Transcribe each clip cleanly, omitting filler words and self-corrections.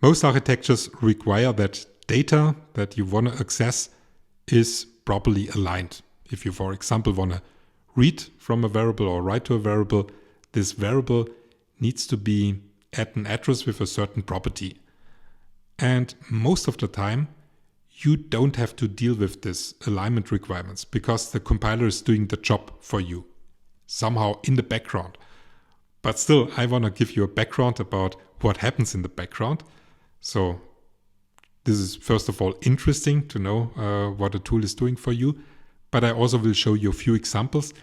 Most architectures require that data that you want to access is properly aligned. If you, for example, want to read from a variable or write to a variable, this variable needs to be at an address with a certain property. And most of the time, you don't have to deal with this alignment requirements because the compiler is doing the job for you, somehow in the background. But still, I want to give you a background about what happens in the background. So this is first of all interesting to know what a tool is doing for you. But I also will show you a few examples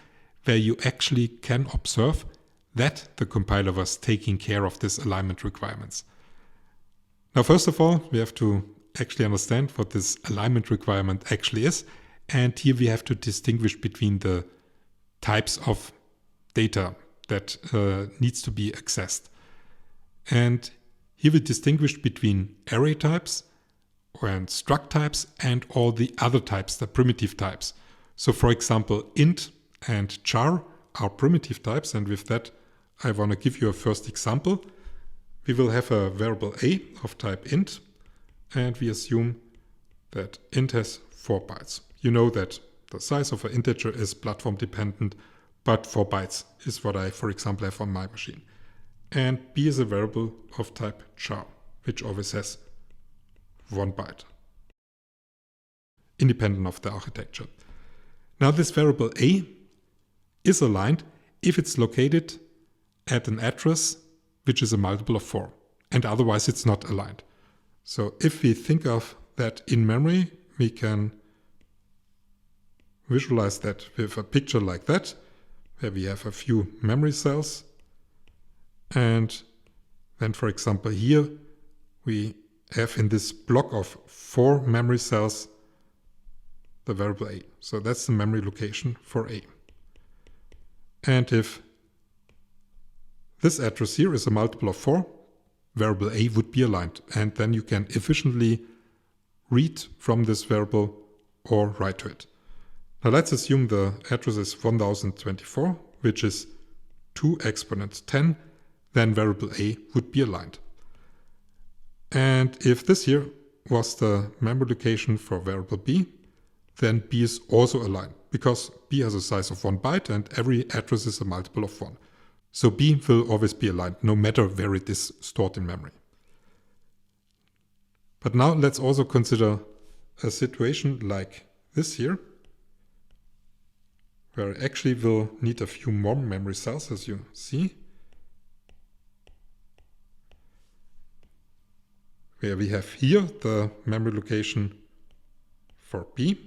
where you actually can observe that the compiler was taking care of this alignment requirements. Now, first of all, we have to actually understand what this alignment requirement actually is. And here we have to distinguish between the types of data that needs to be accessed. And here we distinguish between array types and struct types and all the other types, the primitive types. So for example, int and char are primitive types, and with that I want to give you a first example. We will have a variable a of type int, and we assume that int has 4 bytes. You know that the size of an integer is platform dependent, but 4 bytes is what I, for example, have on my machine. And b is a variable of type char, which always has 1 byte, independent of the architecture. Now this variable a is aligned if it's located at an address which is a multiple of 4, and otherwise it's not aligned. So if we think of that in memory, we can visualize that with a picture like that, where we have a few memory cells. And then, for example, here we have in this block of 4 memory cells the variable a. So that's the memory location for a. And if this address here is a multiple of 4, variable a would be aligned. And then you can efficiently read from this variable or write to it. Now let's assume the address is 1024, which is 2 exponent 10, then variable a would be aligned. And if this here was the memory location for variable b, then b is also aligned, because b has a size of 1 byte and every address is a multiple of 1. So b will always be aligned, no matter where it is stored in memory. But now let's also consider a situation like this here, where I actually will need a few more memory cells, as you see, where we have here the memory location for b,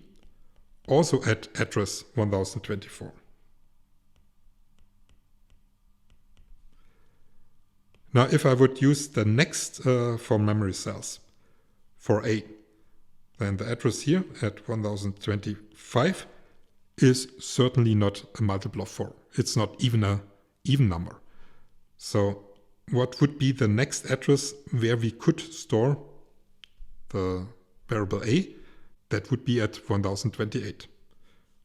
also at address 1024. Now, if I would use the next 4 memory cells for a, then the address here at 1025 is certainly not a multiple of 4. It's not even an even number. So what would be the next address where we could store the variable a? That would be at 1028.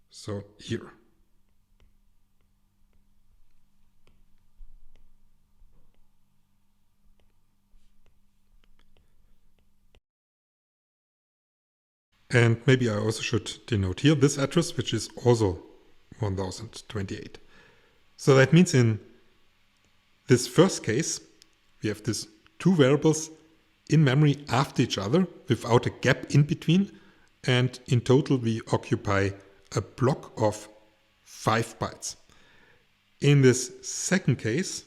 So here. And maybe I also should denote here this address, which is also 1028. So that means in this first case, we have these 2 variables in memory after each other without a gap in between. And in total, we occupy a block of 5 bytes. In this second case,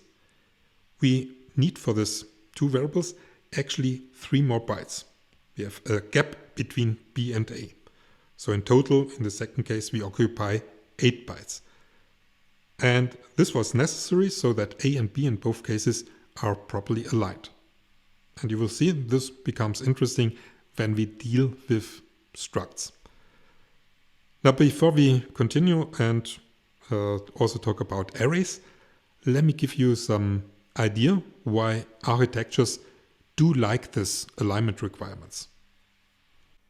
we need for these 2 variables actually 3 more bytes. We have a gap between b and a. So in total, in the second case, we occupy 8 bytes. And this was necessary so that a and b in both cases are properly aligned. And you will see this becomes interesting when we deal with structs. Now, before we continue and also talk about arrays, let me give you some idea why architectures do like this alignment requirements.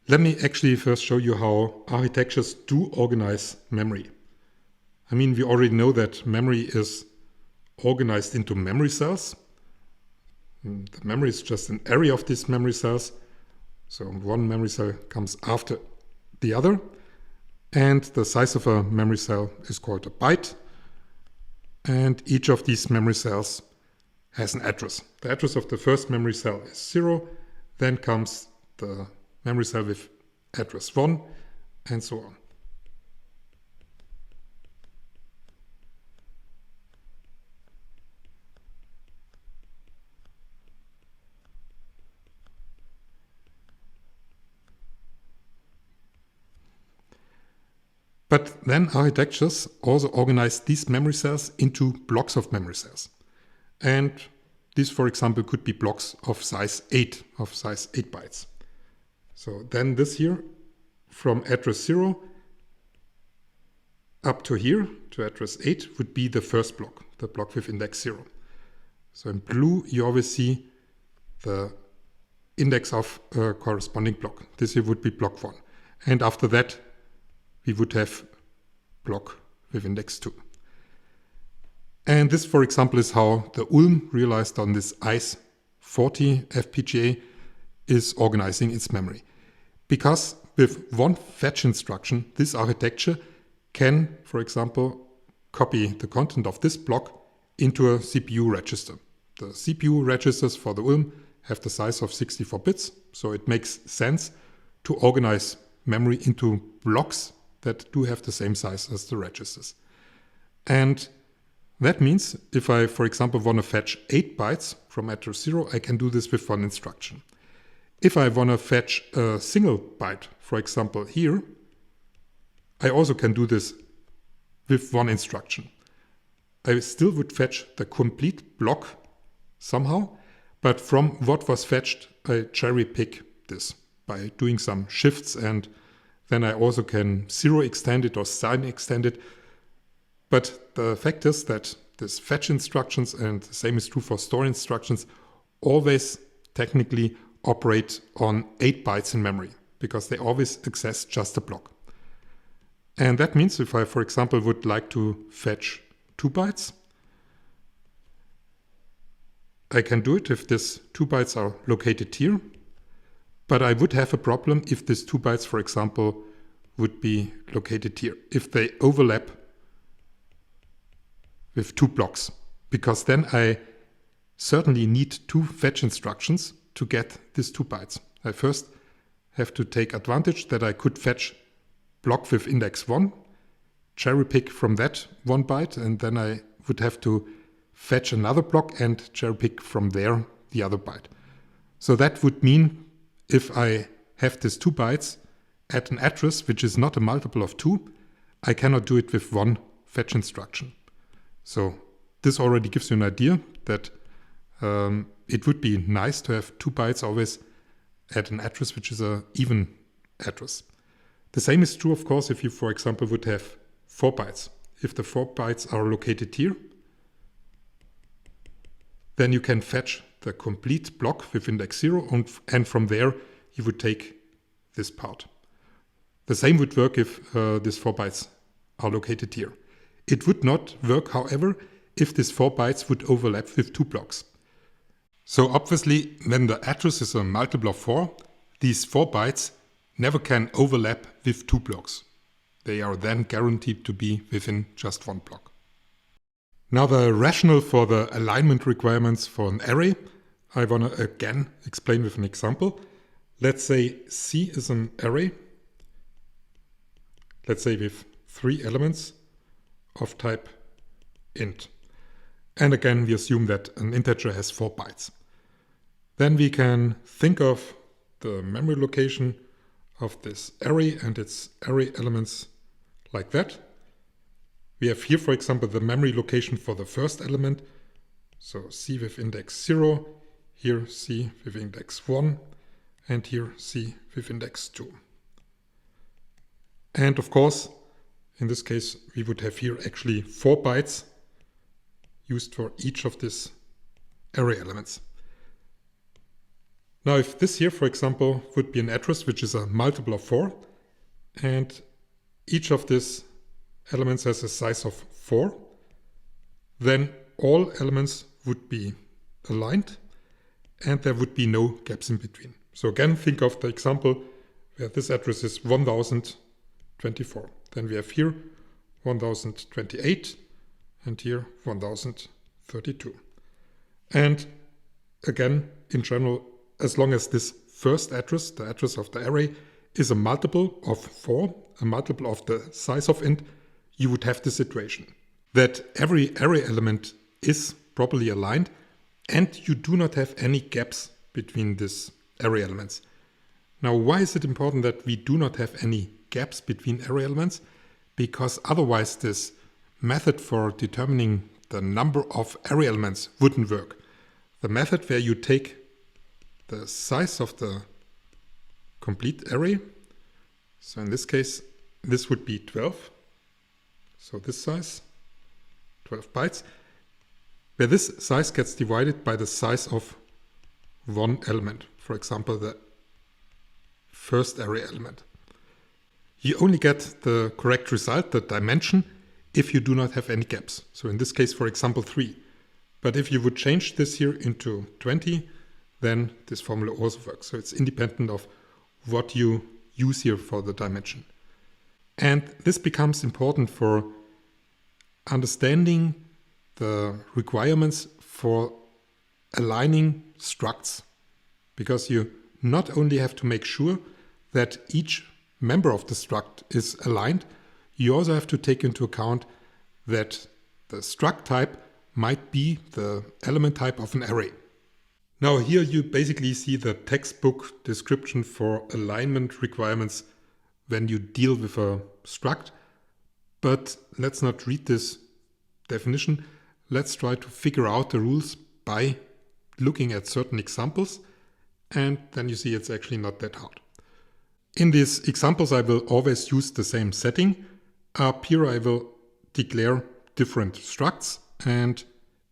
Let me actually first show you how architectures do organize memory. I mean, we already know that memory is organized into memory cells. The memory is just an array of these memory cells. So one memory cell comes after the other. And the size of a memory cell is called a byte. And each of these memory cells has an address. The address of the first memory cell is 0. Then comes the memory cell with address 1, and so on. But then architectures also organize these memory cells into blocks of memory cells. And this, for example, could be blocks of size 8 bytes. So then this here, from address 0 up to here, to address 8, would be the first block, the block with index 0. So in blue, you always see the index of a corresponding block. This here would be block 1. And after that, we would have block with index 2. And this, for example, is how the Ulm realized on this ICE40 FPGA is organizing its memory. Because with one fetch instruction, this architecture can, for example, copy the content of this block into a CPU register. The CPU registers for the Ulm have the size of 64 bits, so it makes sense to organize memory into blocks that do have the same size as the registers. And that means if I, for example, want to fetch 8 bytes from address 0, I can do this with one instruction. If I want to fetch a single byte, for example, here, I also can do this with one instruction. I still would fetch the complete block somehow, but from what was fetched, I cherry pick this by doing some shifts, and then I also can zero extend it or sign extend it. But the fact is that this fetch instructions, and the same is true for store instructions, always technically operate on 8 bytes in memory, because they always access just a block. And that means if I, for example, would like to fetch 2 bytes, I can do it if these 2 bytes are located here. But I would have a problem if these 2 bytes, for example, would be located here, if they overlap with 2 blocks, because then I certainly need 2 fetch instructions to get these 2 bytes. I first have to take advantage that I could fetch block with index 1, cherry pick from that 1 byte, and then I would have to fetch another block and cherry pick from there the other byte. So that would mean if I have these 2 bytes at an address which is not a multiple of 2, I cannot do it with one fetch instruction. So this already gives you an idea that it would be nice to have 2 bytes always at an address which is an even address. The same is true, of course, if you, for example, would have 4 bytes. If the 4 bytes are located here, then you can fetch the complete block with index 0, and from there you would take this part. The same would work if these 4 bytes are located here. It would not work, however, if these 4 bytes would overlap with 2 blocks. So obviously, when the address is a multiple of 4, these 4 bytes never can overlap with 2 blocks. They are then guaranteed to be within just 1 block. Now the rationale for the alignment requirements for an array, I want to again explain with an example. Let's say C is an array, let's say with 3 elements of type int. And again, we assume that an integer has 4 bytes. Then we can think of the memory location of this array and its array elements like that. We have here, for example, the memory location for the first element. So C with index 0, here C with index 1, and here C with index 2. And of course, in this case, we would have here actually 4 bytes used for each of these array elements. Now, if this here, for example, would be an address which is a multiple of 4, and each of these elements has a size of 4, then all elements would be aligned, and there would be no gaps in between. So again, think of the example where this address is 1024. Then we have here 1028 and here 1032. And again, in general, as long as this first address, the address of the array, is a multiple of 4, a multiple of the size of int, you would have the situation that every array element is properly aligned and you do not have any gaps between these array elements. Now, why is it important that we do not have any gaps between array elements? Because otherwise this method for determining the number of array elements wouldn't work. The method where you take the size of the complete array, so in this case, this would be 12. So this size, 12 bytes, where this size gets divided by the size of one element. For example, the first array element. You only get the correct result, the dimension, if you do not have any gaps. So in this case, for example, 3. But if you would change this here into 20, then this formula also works. So it's independent of what you use here for the dimension. And this becomes important for understanding the requirements for aligning structs, because you not only have to make sure that each member of the struct is aligned, you also have to take into account that the struct type might be the element type of an array. Now here you basically see the textbook description for alignment requirements when you deal with a struct. But let's not read this definition. Let's try to figure out the rules by looking at certain examples, and then you see it's actually not that hard. In these examples I will always use the same setting. Up here I will declare different structs, and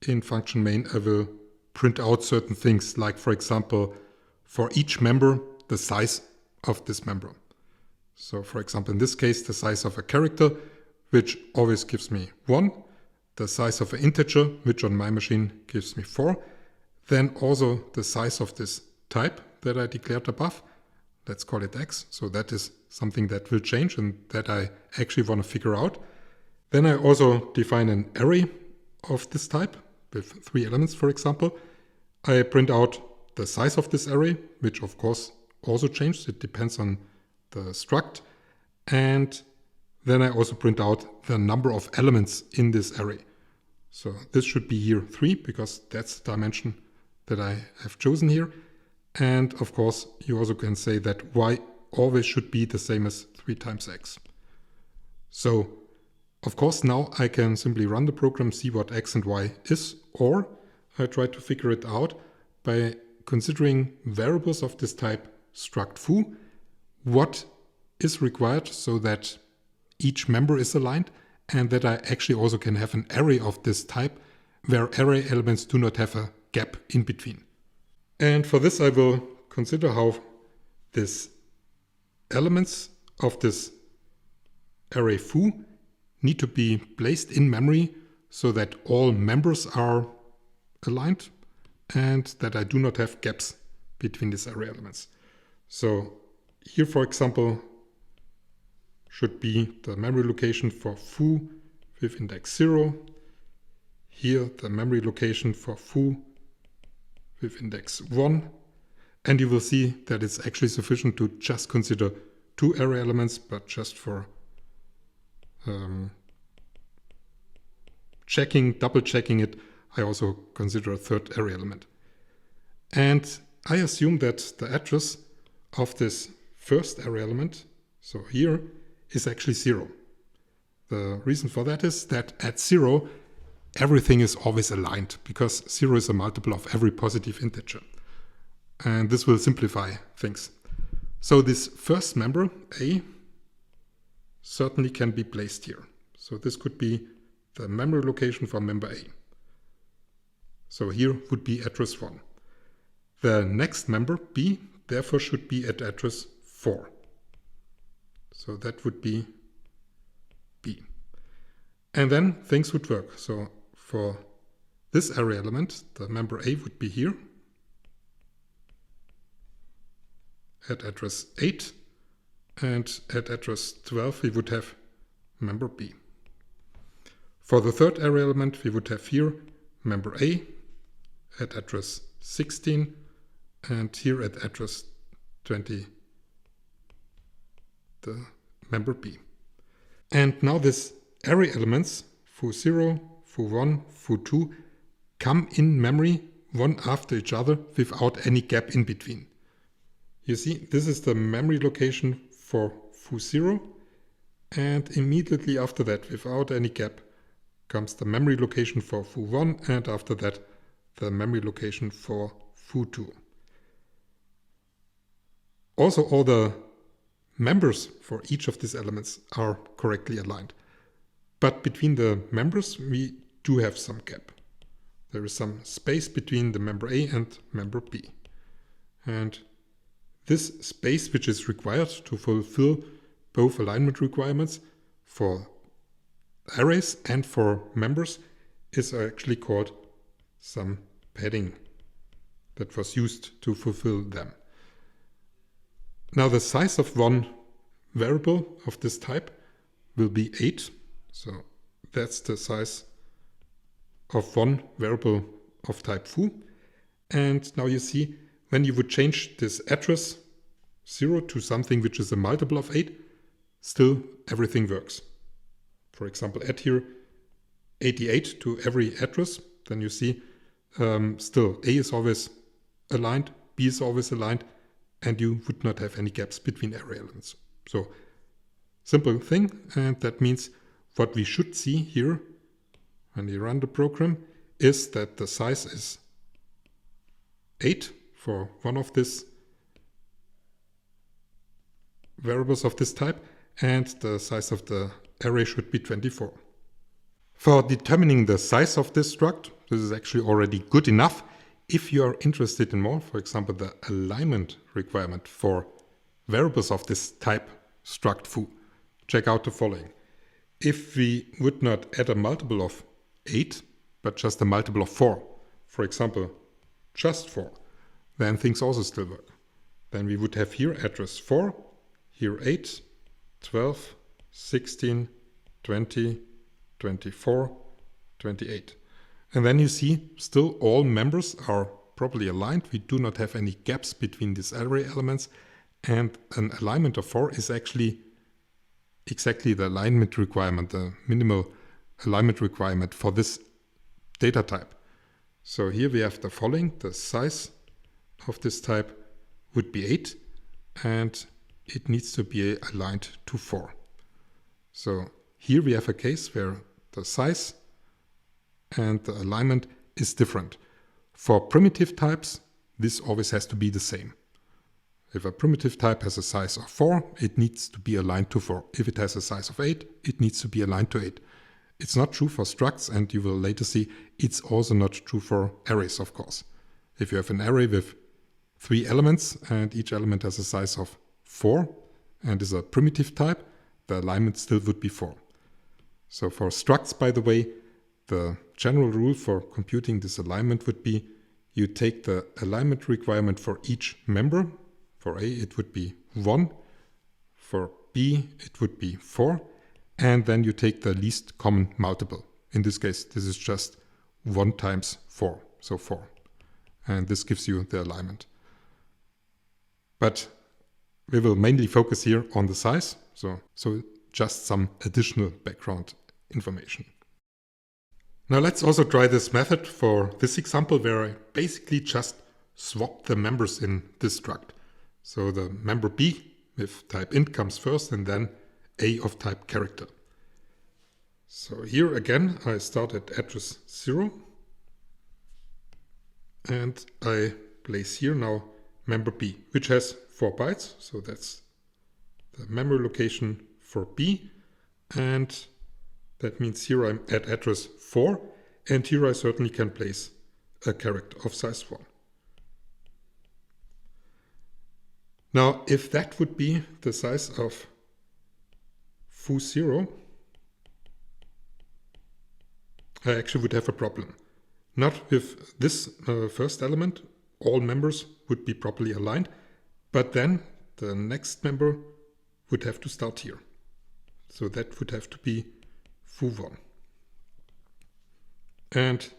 in function main I will print out certain things, like for example for each member the size of this member. So for example in this case the size of a character, which always gives me 1, the size of an integer, which on my machine gives me 4, then also the size of this type that I declared above, let's call it x, so that is something that will change and that I actually want to figure out. Then I also define an array of this type with 3 elements, for example. I print out the size of this array, which of course also changes, it depends on the struct, and then I also print out the number of elements in this array. So this should be here 3, because that's the dimension that I have chosen here. And of course, you also can say that y always should be the same as 3 times x. So, of course, now I can simply run the program, see what x and y is, or I try to figure it out by considering variables of this type struct foo, what is required so that each member is aligned, and that I actually also can have an array of this type where array elements do not have a gap in between. And for this I will consider how these elements of this array foo need to be placed in memory so that all members are aligned and that I do not have gaps between these array elements. So here, for example, should be the memory location for foo with index 0. Here the memory location for foo with index 1. And you will see that it's actually sufficient to just consider 2 array elements, but just for double checking it, I also consider a 3rd array element. And I assume that the address of this first array element, so here, is actually 0. The reason for that is that at 0, everything is always aligned, because 0 is a multiple of every positive integer. And this will simplify things. So this first member, A, certainly can be placed here. So this could be the memory location for member A. So here would be address 1. The next member, B, therefore should be at address 4. So that would be B. And then things would work. So for this array element, the member A would be here. at address 8, and at address 12 we would have member B. For the third array element we would have here member A at address 16 and here at address 20 the member B. And now this array elements foo0, foo1, foo2 come in memory one after each other without any gap in between. You see, this is the memory location for foo0, and immediately after that, without any gap, comes the memory location for foo1, and after that the memory location for foo2. Also, all the members for each of these elements are correctly aligned. But between the members we do have some gap. There is some space between the member A and member B. And this space, which is required to fulfill both alignment requirements for arrays and for members, is actually called some padding that was used to fulfill them. Now the size of one variable of this type will be 8. So that's the size of one variable of type foo. And now you see, when you would change this address 0 to something which is a multiple of 8, still everything works. For example, add here 88 to every address, then you see still A is always aligned, B is always aligned, and you would not have any gaps between array elements. So simple thing, and that means what we should see here when we run the program is that the size is 8 for one of these variables of this type, and the size of the array should be 24. For determining the size of this struct, this is actually already good enough. If you are interested in more, for example, the alignment requirement for variables of this type struct foo, check out the following. If we would not add a multiple of 8, but just a multiple of 4, for example, just 4, then things also still work. Then we would have here address 4, here 8, 12, 16, 20, 24, 28. And then you see still all members are properly aligned. We do not have any gaps between these array elements, and an alignment of 4 is actually exactly the alignment requirement, the minimal alignment requirement for this data type. So here we have the following. The size of this type would be 8, and it needs to be aligned to 4. So here we have a case where the size and the alignment is different. For primitive types, this always has to be the same. If a primitive type has a size of 4, it needs to be aligned to 4. If it has a size of 8, it needs to be aligned to 8. It's not true for structs, and you will later see it's also not true for arrays, of course. If you have an array with 3 elements and each element has a size of 4 and is a primitive type, the alignment still would be 4. So for structs, by the way, the general rule for computing this alignment would be you take the alignment requirement for each member. For A it would be 1, for B it would be 4, and then you take the least common multiple. In this case, this is just 1 times 4, so 4. And this gives you the alignment. But we will mainly focus here on the size, so just some additional background information. Now let's also try this method for this example where I basically just swap the members in this struct. So the member B with type int comes first and then A of type character. So here again I start at address 0 and I place here now member B, which has 4 bytes. So that's the memory location for B, and that means here I'm at address 4, and here I certainly can place a character of size 1. Now, if that would be the size of foo0, I actually would have a problem. Not with this first element, all members would be properly aligned, but then the next member would have to start here. So that would have to be foo1. And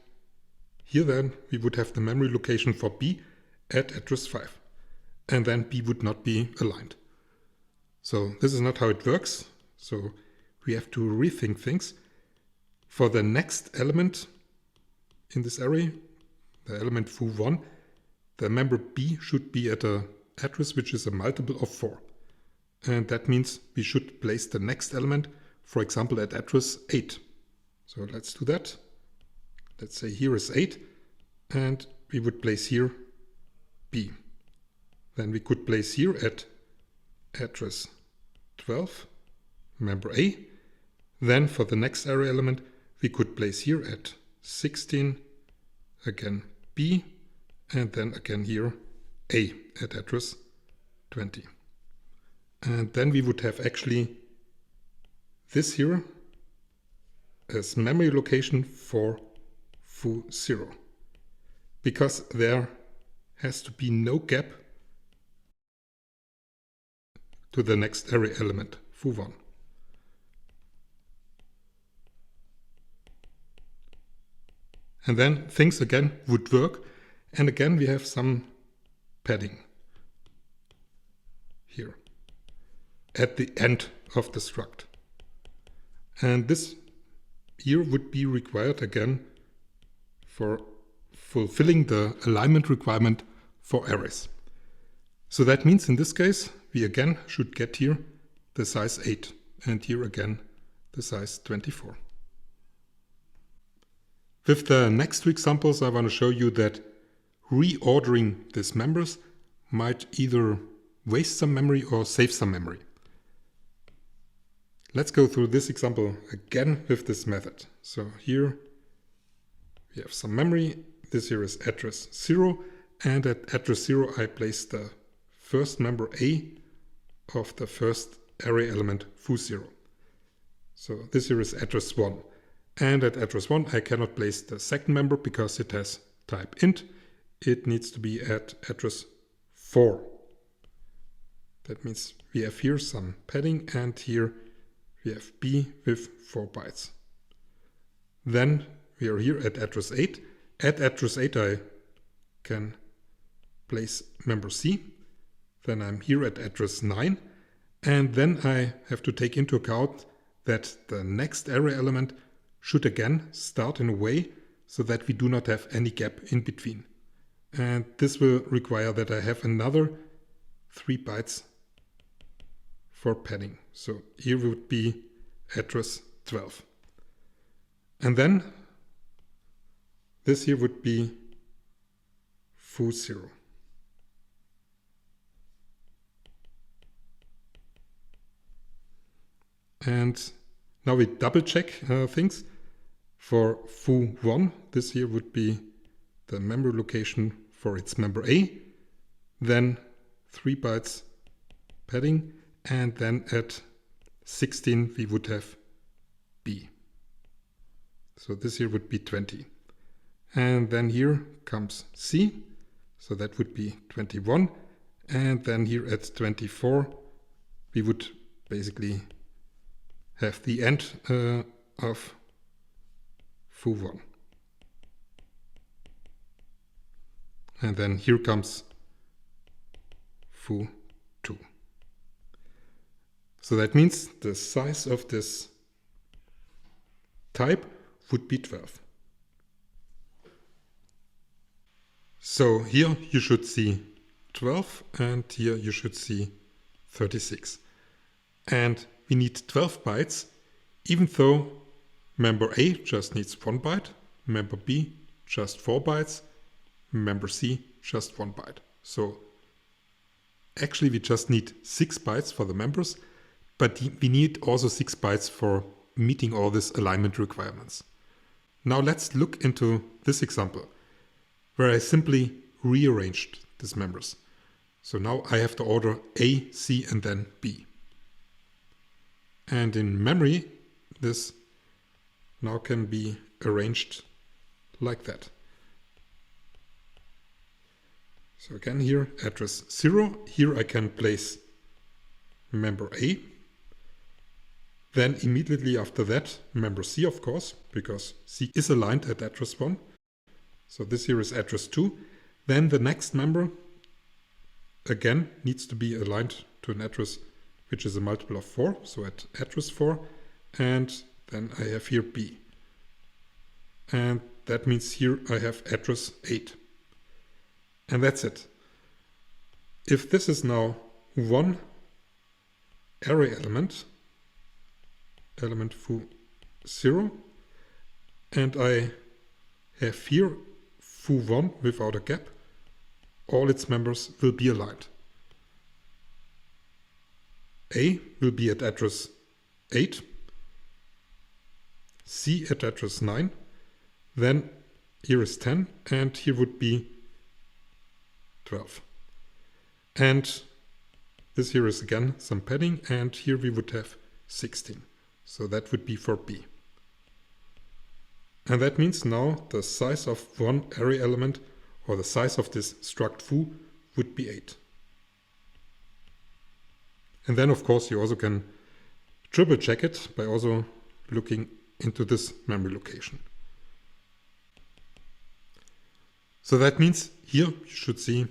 here then we would have the memory location for B at address 5. And then B would not be aligned. So this is not how it works. So we have to rethink things. For the next element in this array, the element foo1, the member B should be at an address which is a multiple of 4. And that means we should place the next element, for example, at address 8. So let's do that. Let's say here is 8, and we would place here B. Then we could place here at address 12, member A. Then for the next array element, we could place here at 16, again B, and then again here A at address 20. And then we would have actually this here as memory location for foo0, because there has to be no gap to the next array element, foo1. And then things again would work, and again we have some padding here at the end of the struct. And this here would be required again for fulfilling the alignment requirement for arrays. So that means in this case we again should get here the size 8 and here again the size 24. With the next two examples I want to show you that reordering these members might either waste some memory or save some memory. Let's go through this example again with this method. So here we have some memory. This here is address 0, and at address 0 I place the first member A of the first array element foo0. So this here is address 1. And at address 1 I cannot place the second member because it has type int. It needs to be at address 4. That means we have here some padding, and here we have B with 4 bytes. Then we are here at address 8. At address 8 I can place member C. Then I'm here at address 9. And then I have to take into account that the next array element should again start in a way so that we do not have any gap in between. And this will require that I have another 3 bytes for padding. So here would be address 12. And then this here would be foo0. And now we double check things. For foo1, this here would be the memory location for its member A, then 3 bytes padding, and then at 16 we would have B. So this here would be 20. And then here comes C, so that would be 21. And then here at 24 we would basically have the end of foo1. And then here comes foo2. So that means the size of this type would be 12. So here you should see 12 and here you should see 36. And we need 12 bytes, even though member A just needs 1 byte, member B just 4 bytes, member C just 1 byte. So actually we just need 6 bytes for the members, but we need also 6 bytes for meeting all these alignment requirements. Now let's look into this example, where I simply rearranged these members. So now I have the order A, C, and then B. And in memory, this now can be arranged like that. So again here, address 0. Here I can place member A. Then immediately after that, member C, of course, because C is aligned at address 1. So this here is address 2. Then the next member, again, needs to be aligned to an address which is a multiple of 4, so at address 4. And then I have here B. And that means here I have address 8. And that's it. If this is now one array element foo0, and I have here foo1 without a gap, all its members will be aligned. A will be at address 8, C at address 9, then here is 10, and here would be 12. And this here is again some padding, and here we would have 16. So that would be for B. And that means now the size of one array element, or the size of this struct foo, would be 8. And then of course you also can triple check it by also looking into this memory location. So that means here you should see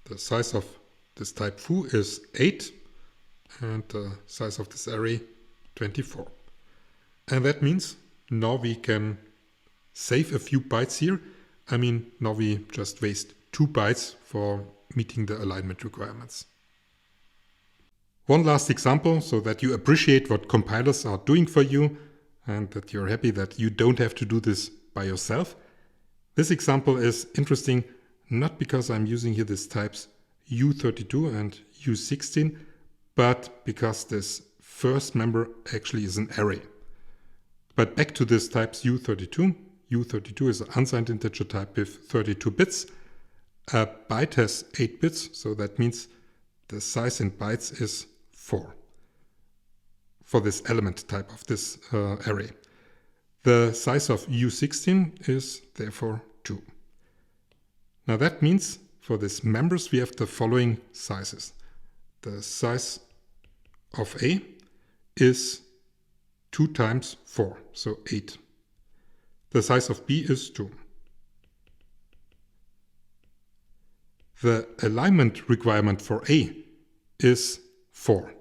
the size of this type foo is 8 and the size of this array 24. And that means now we can save a few bytes here. I mean, now we just waste 2 bytes for meeting the alignment requirements. One last example so that you appreciate what compilers are doing for you and that you're happy that you don't have to do this by yourself. This example is interesting not because I'm using here these types U32 and U16, but because this first member actually is an array. But back to this types U32. U32 is an unsigned integer type with 32 bits. A byte has 8 bits, so that means the size in bytes is 4 for this element type of this array. The size of U16 is therefore 2. Now that means for these members we have the following sizes. The size of A is 2 times 4, so 8. The size of B is 2. The alignment requirement for A is 4.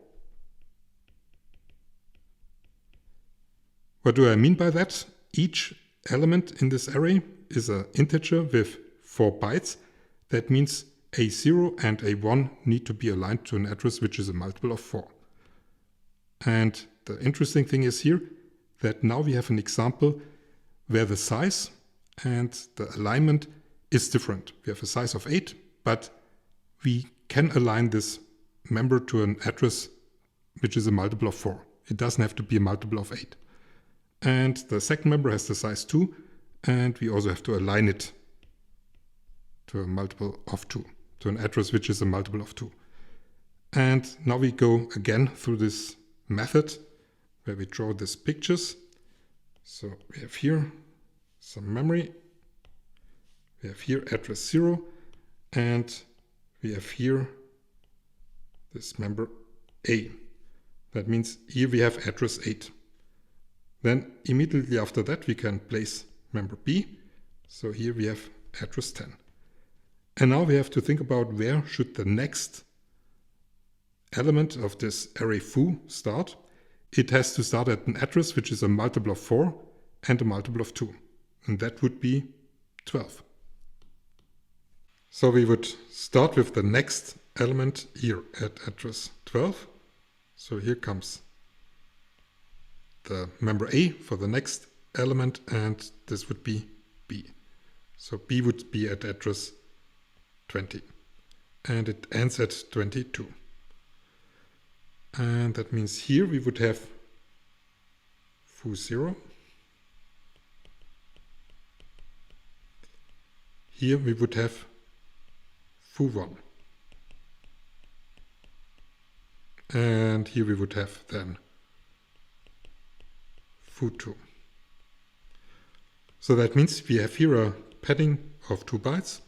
What do I mean by that? Each element in this array is an integer with 4 bytes. That means A0 and A1 need to be aligned to an address which is a multiple of 4. And the interesting thing is here that now we have an example where the size and the alignment is different. We have a size of 8, but we can align this member to an address which is a multiple of 4. It doesn't have to be a multiple of 8. And the second member has the size 2, and we also have to align it to a multiple of 2, to an address which is a multiple of 2. And now we go again through this method where we draw these pictures. So we have here some memory, we have here address 0, and we have here this member A. That means here we have address 8. Then immediately after that we can place member B. So here we have address 10. And now we have to think about where should the next element of this array foo start. It has to start at an address which is a multiple of 4 and a multiple of 2. And that would be 12. So we would start with the next element here at address 12. So here comes the member A for the next element, and this would be B. So B would be at address 20. And it ends at 22. And that means here we would have foo0. Here we would have foo1. And here we would have then foo2. So that means we have here a padding of 2 bytes.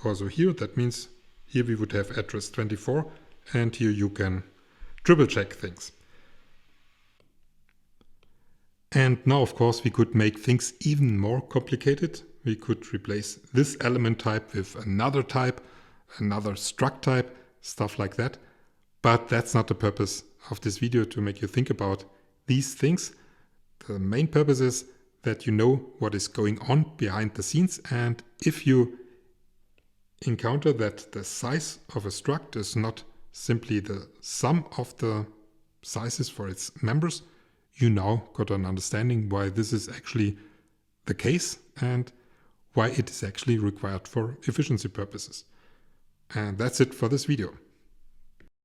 Also here, that means here we would have address 24, and here you can triple check things. And now, of course, we could make things even more complicated. We could replace this element type with another type, another struct type, stuff like that. But that's not the purpose of this video, to make you think about these things. The main purpose is that you know what is going on behind the scenes, and if you encounter that the size of a struct is not simply the sum of the sizes for its members, you now got an understanding why this is actually the case and why it is actually required for efficiency purposes. And that's it for this video.